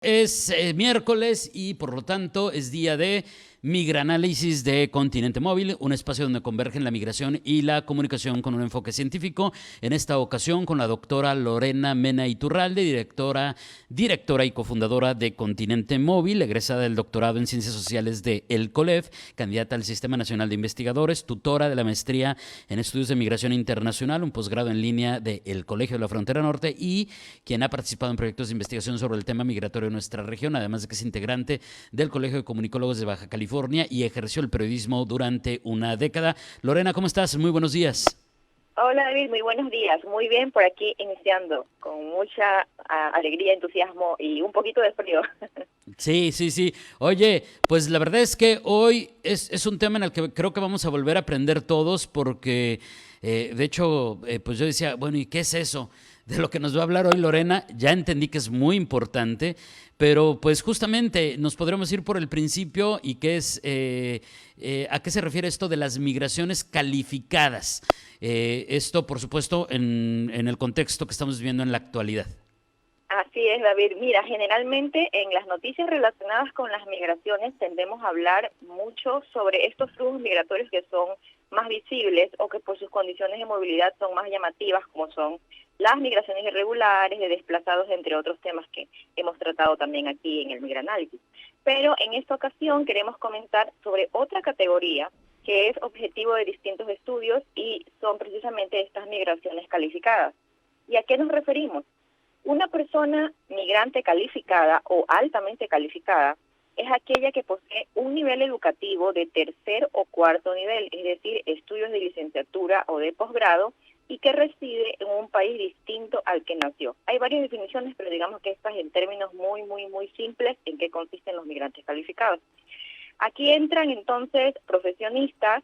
Es miércoles y por lo tanto es día de Migranálisis de Continente Móvil, un espacio donde convergen la migración y la comunicación con un enfoque científico. En esta ocasión con la doctora Lorena Mena Iturralde, directora y cofundadora de Continente Móvil, egresada del doctorado en Ciencias Sociales de El COLEF, candidata al Sistema Nacional de Investigadores, tutora de la maestría en Estudios de Migración Internacional, un posgrado en línea del Colegio de la Frontera Norte y quien ha participado en proyectos de investigación sobre el tema migratorio en nuestra región, además de que es integrante del Colegio de Comunicólogos de Baja California y ejerció el periodismo durante una década. Lorena, ¿cómo estás? Muy buenos días. Hola David, muy buenos días. Muy bien por aquí iniciando, con mucha alegría, entusiasmo y un poquito de frío. Sí. Oye, pues la verdad es que hoy es un tema en el que creo que vamos a volver a aprender todos porque, de hecho, pues yo decía, bueno, ¿y qué es eso? De lo que nos va a hablar hoy Lorena, ya entendí que es muy importante, pero pues justamente nos podremos ir por el principio y qué es, ¿a qué se refiere esto de las migraciones calificadas? Esto, por supuesto, en el contexto que estamos viviendo en la actualidad. Así es, David. Mira, generalmente en las noticias relacionadas con las migraciones tendemos a hablar mucho sobre estos flujos migratorios que son más visibles o que por sus condiciones de movilidad son más llamativas, como son las migraciones irregulares, de desplazados, entre otros temas que hemos tratado también aquí en el Migranálisis. Pero en esta ocasión queremos comentar sobre otra categoría que es objetivo de distintos estudios y son precisamente estas migraciones calificadas. ¿Y a qué nos referimos? Una persona migrante calificada o altamente calificada es aquella que posee un nivel educativo de tercer o cuarto nivel, es decir, estudios de licenciatura o de posgrado, y que reside en un país distinto al que nació. Hay varias definiciones, pero digamos que estas en términos muy simples en qué consisten los migrantes calificados. Aquí entran entonces profesionistas,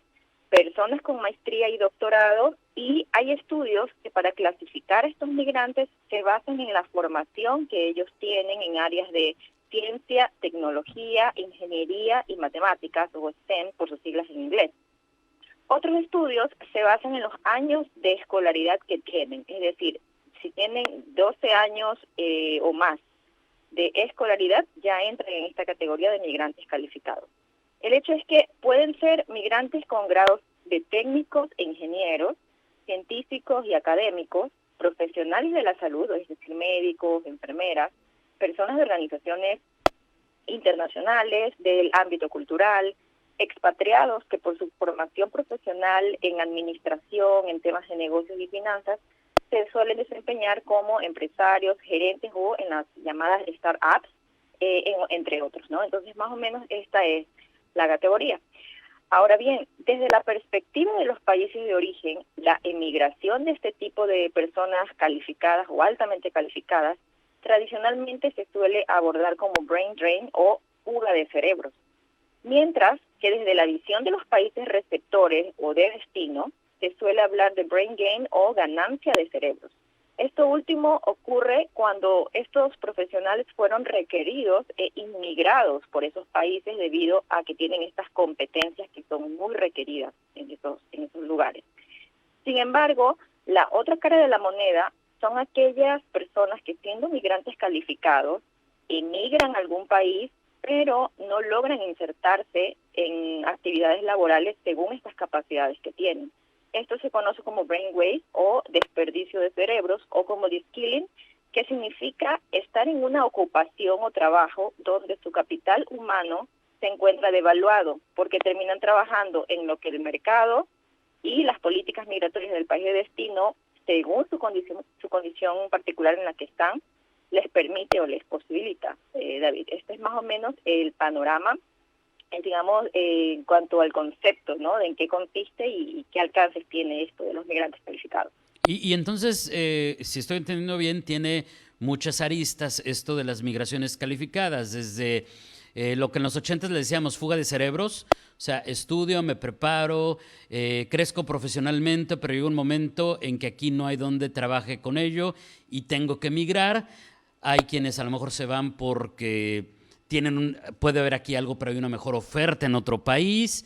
personas con maestría y doctorado, y hay estudios que para clasificar a estos migrantes se basan en la formación que ellos tienen en áreas de ciencia, tecnología, ingeniería y matemáticas, o STEM por sus siglas en inglés. Otros estudios se basan en los años de escolaridad que tienen, es decir, si tienen 12 años o más de escolaridad, ya entran en esta categoría de migrantes calificados. El hecho es que pueden ser migrantes con grados de técnicos, ingenieros, científicos y académicos, profesionales de la salud, es decir, médicos, enfermeras, personas de organizaciones internacionales, del ámbito cultural, expatriados que por su formación profesional en administración, en temas de negocios y finanzas, se suelen desempeñar como empresarios, gerentes o en las llamadas startups, entre otros, ¿no? Entonces, más o menos esta es la categoría. Ahora bien, desde la perspectiva de los países de origen, la emigración de este tipo de personas calificadas o altamente calificadas tradicionalmente se suele abordar como brain drain o fuga de cerebros, mientras que desde la visión de los países receptores o de destino se suele hablar de brain gain o ganancia de cerebros. Esto último ocurre cuando estos profesionales fueron requeridos e inmigrados por esos países debido a que tienen estas competencias que son muy requeridas en esos lugares. Sin embargo, la otra cara de la moneda son aquellas personas que siendo migrantes calificados emigran a algún país pero no logran insertarse en actividades laborales según estas capacidades que tienen. Esto se conoce como brain waste o desperdicio de cerebros o como de-skilling, que significa estar en una ocupación o trabajo donde su capital humano se encuentra devaluado porque terminan trabajando en lo que el mercado y las políticas migratorias del país de destino, según su condición particular en la que están, les permite o les posibilita, David. Este es más o menos el panorama, digamos, en cuanto al concepto, ¿no? De en qué consiste y qué alcances tiene esto de los migrantes calificados. Y entonces, si estoy entendiendo bien, tiene muchas aristas esto de las migraciones calificadas, desde lo que en los 80 le decíamos fuga de cerebros, o sea, estudio, me preparo, crezco profesionalmente, pero llega un momento en que aquí no hay donde trabaje con ello y tengo que migrar. Hay quienes a lo mejor se van porque puede haber aquí algo, pero hay una mejor oferta en otro país.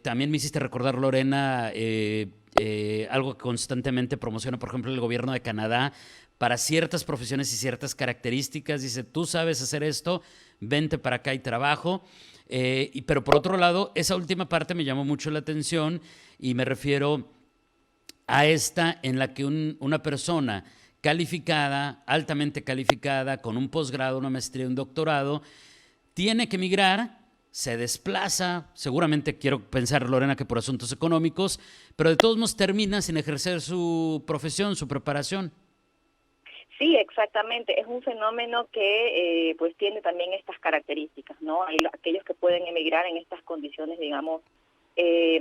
También me hiciste recordar, Lorena, algo que constantemente promociona, por ejemplo, el gobierno de Canadá para ciertas profesiones y ciertas características. Dice, tú sabes hacer esto, vente para acá y trabajo. Pero por otro lado, esa última parte me llamó mucho la atención y me refiero a esta en la que una persona calificada, altamente calificada, con un posgrado, una maestría, un doctorado, tiene que emigrar, se desplaza, seguramente quiero pensar, Lorena, que por asuntos económicos, pero de todos modos termina sin ejercer su profesión, su preparación. Sí, exactamente. Es un fenómeno que pues tiene también estas características, ¿no? Hay aquellos que pueden emigrar en estas condiciones, digamos,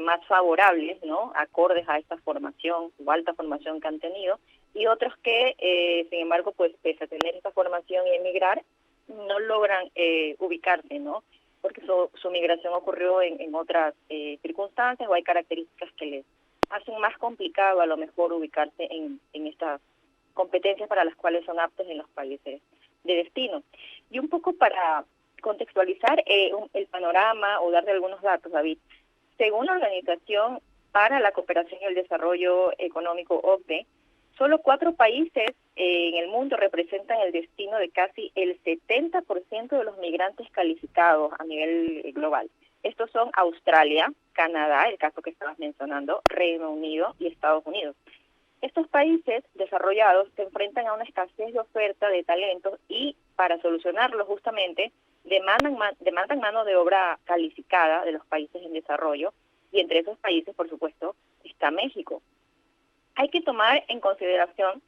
más favorables, ¿no? Acordes a esta formación o alta formación que han tenido, y otros que, sin embargo, pues pese a tener esta formación y emigrar, no logran ubicarse, ¿no? Porque su migración ocurrió en otras circunstancias o hay características que les hacen más complicado a lo mejor ubicarse en estas competencias para las cuales son aptos en los países de destino. Y un poco para contextualizar el panorama o darle algunos datos, David, según la Organización para la Cooperación y el Desarrollo Económico, OCDE, solo 4 países en el mundo representan el destino de casi el 70% de los migrantes calificados a nivel global. Estos son Australia, Canadá, el caso que estabas mencionando, Reino Unido y Estados Unidos. Estos países desarrollados se enfrentan a una escasez de oferta de talentos y para solucionarlo justamente demandan mano de obra calificada de los países en desarrollo, y entre esos países, por supuesto, está México. Hay que tomar en consideración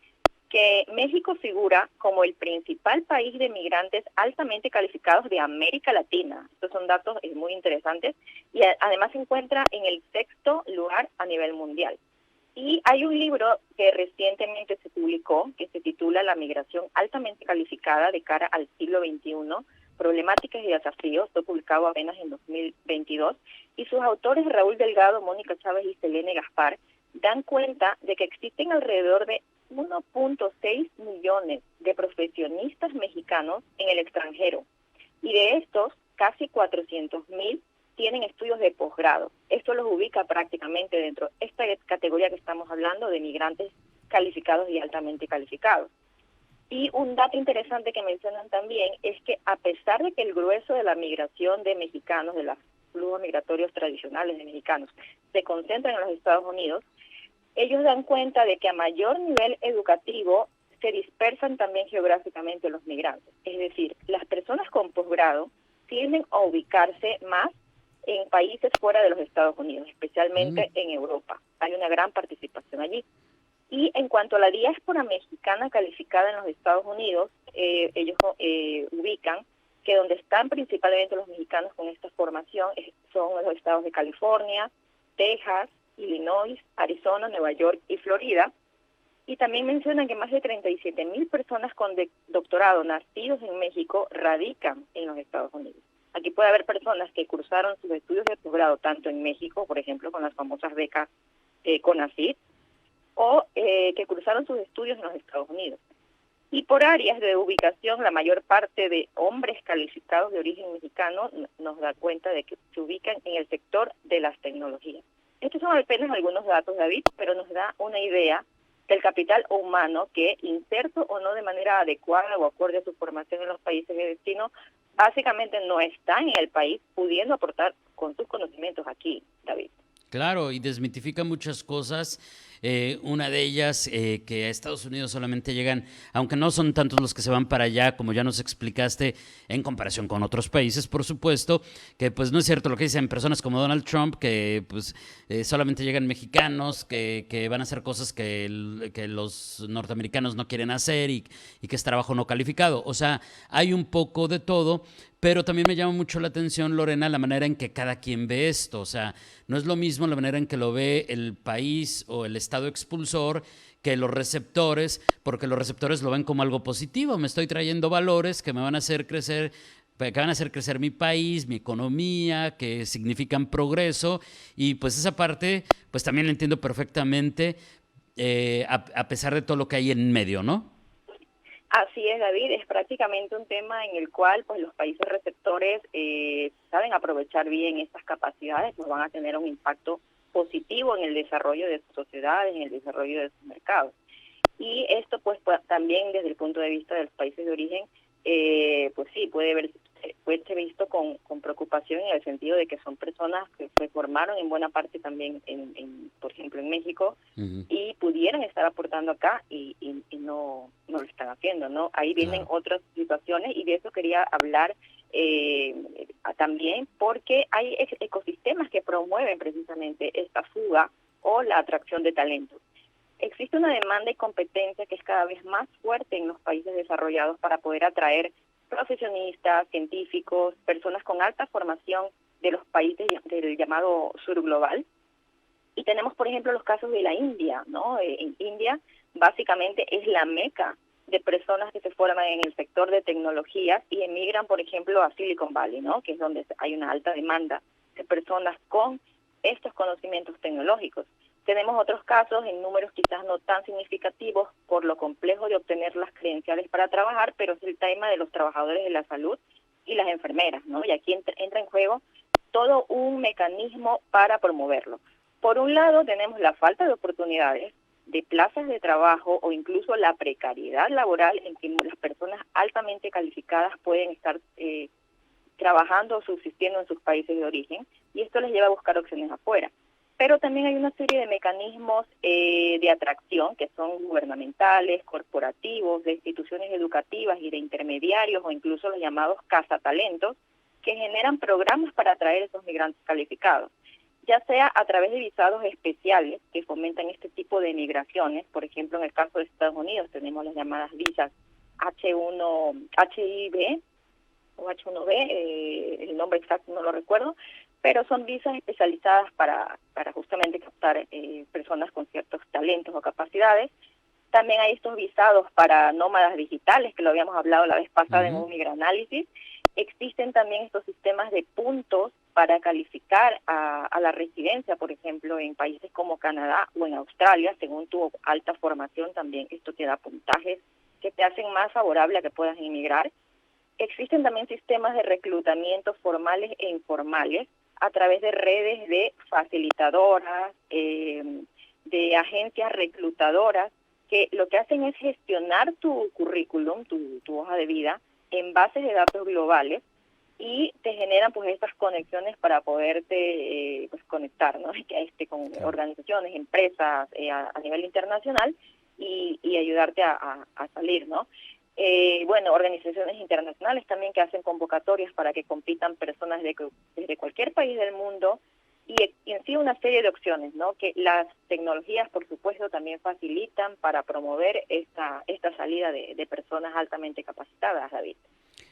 que México figura como el principal país de migrantes altamente calificados de América Latina. Estos son datos muy interesantes y además se encuentra en el 6º lugar a nivel mundial. Y hay un libro que recientemente se publicó que se titula La migración altamente calificada de cara al siglo XXI, problemáticas y desafíos. Fue publicado apenas en 2022 y sus autores Raúl Delgado, Mónica Chávez y Selene Gaspar dan cuenta de que existen alrededor de 1.6 millones de profesionistas mexicanos en el extranjero y de estos casi 400,000 tienen estudios de posgrado. Esto los ubica prácticamente dentro de esta categoría que estamos hablando de migrantes calificados y altamente calificados. Y un dato interesante que mencionan también es que a pesar de que el grueso de la migración de mexicanos, de los flujos migratorios tradicionales de mexicanos, se concentran en los Estados Unidos, ellos dan cuenta de que a mayor nivel educativo se dispersan también geográficamente los migrantes. Es decir, las personas con posgrado tienden a ubicarse más en países fuera de los Estados Unidos, especialmente en Europa. Hay una gran participación allí. Y en cuanto a la diáspora mexicana calificada en los Estados Unidos, ellos ubican que donde están principalmente los mexicanos con esta formación son los estados de California, Texas, Illinois, Arizona, Nueva York y Florida. Y también mencionan que más de 37,000 personas con doctorado nacidos en México radican en los Estados Unidos. Aquí puede haber personas que cursaron sus estudios de posgrado tanto en México, por ejemplo, con las famosas becas CONACYT, o que cursaron sus estudios en los Estados Unidos. Y por áreas de ubicación, la mayor parte de hombres calificados de origen mexicano nos da cuenta de que se ubican en el sector de las tecnologías. Estos son apenas algunos datos, David, pero nos da una idea del capital humano que, inserto o no de manera adecuada o acorde a su formación en los países de destino, básicamente no está en el país pudiendo aportar con sus conocimientos aquí, David. Claro, y desmitifica muchas cosas. Una de ellas, que a Estados Unidos solamente llegan, aunque no son tantos los que se van para allá, como ya nos explicaste, en comparación con otros países, por supuesto, que pues no es cierto lo que dicen personas como Donald Trump, que pues solamente llegan mexicanos, que van a hacer cosas que los norteamericanos no quieren hacer y que es trabajo no calificado. O sea, hay un poco de todo. Pero también me llama mucho la atención, Lorena, la manera en que cada quien ve esto. O sea, no es lo mismo la manera en que lo ve el país o el estado expulsor que los receptores, porque los receptores lo ven como algo positivo. Me estoy trayendo valores que me van a hacer crecer, que van a hacer crecer mi país, mi economía, que significan progreso. Y pues esa parte, pues también la entiendo perfectamente, a pesar de todo lo que hay en medio, ¿no? Así es, David, es prácticamente un tema en el cual pues los países receptores saben aprovechar bien estas capacidades, pues van a tener un impacto positivo en el desarrollo de sus sociedades, en el desarrollo de sus mercados. y esto pues también desde el punto de vista de los países de origen, pues sí, puede ser visto con preocupación en el sentido de que son personas que se formaron en buena parte también, por ejemplo, en México, Ujú. y pudieran estar aportando acá y no lo están haciendo, ¿no? Ahí vienen Claro. otras situaciones y de eso quería hablar también, porque hay ecosistemas que promueven precisamente esta fuga o la atracción de talentos. Existe una demanda y competencia que es cada vez más fuerte en los países desarrollados para poder atraer profesionistas, científicos, personas con alta formación de los países del llamado sur global. Y tenemos, por ejemplo, los casos de la India, ¿no? En India, básicamente es la meca de personas que se forman en el sector de tecnologías y emigran, por ejemplo, a Silicon Valley, ¿no? Que es donde hay una alta demanda de personas con estos conocimientos tecnológicos. Tenemos otros casos en números quizás no tan significativos por lo complejo de obtener las credenciales para trabajar, pero es el tema de los trabajadores de la salud y las enfermeras, ¿no? Y aquí entra en juego todo un mecanismo para promoverlo. Por un lado, tenemos la falta de oportunidades, de plazas de trabajo o incluso la precariedad laboral en que las personas altamente calificadas pueden estar trabajando o subsistiendo en sus países de origen, y esto les lleva a buscar opciones afuera. Pero también hay una serie de mecanismos de atracción que son gubernamentales, corporativos, de instituciones educativas y de intermediarios o incluso los llamados cazatalentos, que generan programas para atraer a esos migrantes calificados, ya sea a través de visados especiales que fomentan este tipo de migraciones. Por ejemplo, en el caso de Estados Unidos tenemos las llamadas visas HIV o H1B, el nombre exacto no lo recuerdo, pero son visas especializadas para justamente captar personas con ciertos talentos o capacidades. También hay estos visados para nómadas digitales, que lo habíamos hablado la vez pasada en Ujú. un migranálisis. Existen también estos sistemas de puntos para calificar a la residencia, por ejemplo, en países como Canadá o en Australia. Según tu alta formación, también esto te da puntajes que te hacen más favorable a que puedas inmigrar. Existen también sistemas de reclutamiento formales e informales a través de redes de facilitadoras, de agencias reclutadoras, que lo que hacen es gestionar tu currículum, tu hoja de vida, en bases de datos globales, y te generan pues estas conexiones para poderte pues conectar, ¿no? Con Claro. organizaciones, empresas a nivel internacional, y ayudarte a salir, ¿no? Bueno, organizaciones internacionales también que hacen convocatorias para que compitan personas desde cualquier país del mundo, y en sí una serie de opciones, ¿no? Que las tecnologías, por supuesto, también facilitan para promover esta salida de personas altamente capacitadas, David.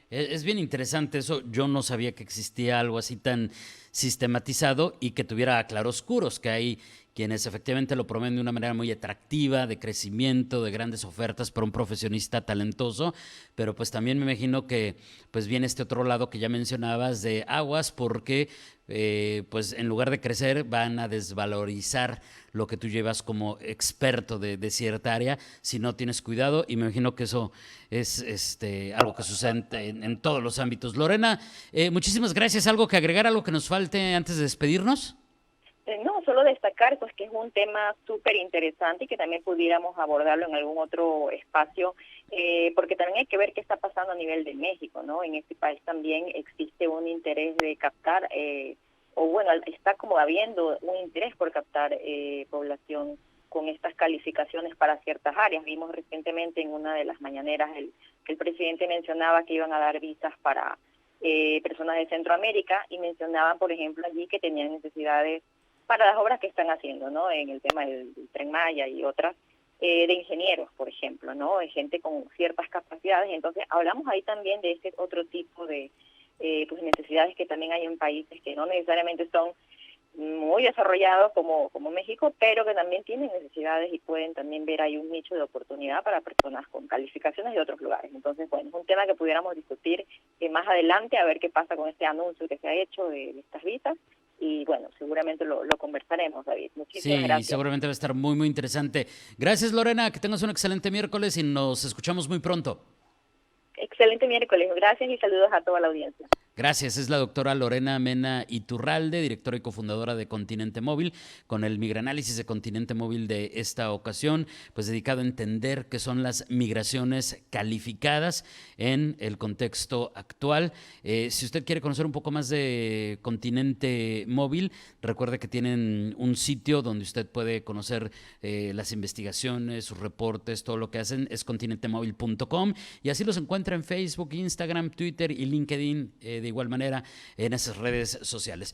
Es bien interesante eso. Yo no sabía que existía algo así tan sistematizado y que tuviera claroscuros, que hay quienes efectivamente lo promueven de una manera muy atractiva, de crecimiento, de grandes ofertas para un profesionista talentoso, pero pues también me imagino que pues viene este otro lado que ya mencionabas de aguas, porque pues en lugar de crecer van a desvalorizar lo que tú llevas como experto de cierta área si no tienes cuidado, y me imagino que eso es algo que sucede en todos los ámbitos. Lorena, muchísimas gracias. ¿Algo que agregar, algo que nos falte antes de despedirnos? No, solo destacar pues que es un tema súper interesante y que también pudiéramos abordarlo en algún otro espacio, porque también hay que ver qué está pasando a nivel de México, ¿no? En este país también existe un interés de captar, o bueno, está como habiendo un interés por captar población con estas calificaciones para ciertas áreas. Vimos recientemente en una de las mañaneras que el presidente mencionaba que iban a dar visas para personas de Centroamérica, y mencionaban, por ejemplo, allí que tenían necesidades para las obras que están haciendo, ¿no? En el tema del Tren Maya y otras, de ingenieros, por ejemplo, ¿no? De gente con ciertas capacidades. Entonces, hablamos ahí también de ese otro tipo de pues necesidades que también hay en países que no necesariamente son muy desarrollados como México, pero que también tienen necesidades y pueden también ver ahí un nicho de oportunidad para personas con calificaciones de otros lugares. Entonces, bueno, es un tema que pudiéramos discutir más adelante, a ver qué pasa con este anuncio que se ha hecho de estas visas, y bueno, seguramente lo conversaremos, David. Muchísimas Sí, gracias. seguramente va a estar muy, muy interesante. Gracias, Lorena. Que tengas un excelente miércoles y nos escuchamos muy pronto. Excelente miércoles. Gracias y saludos a toda la audiencia. Gracias, es la doctora Lorena Mena Iturralde, directora y cofundadora de Continente Móvil, con el migranálisis de Continente Móvil de esta ocasión, pues dedicado a entender qué son las migraciones calificadas en el contexto actual. Si usted quiere conocer un poco más de Continente Móvil, recuerde que tienen un sitio donde usted puede conocer las investigaciones, sus reportes, todo lo que hacen, es continentemóvil.com, y así los encuentra en Facebook, Instagram, Twitter y LinkedIn, de igual manera en esas redes sociales.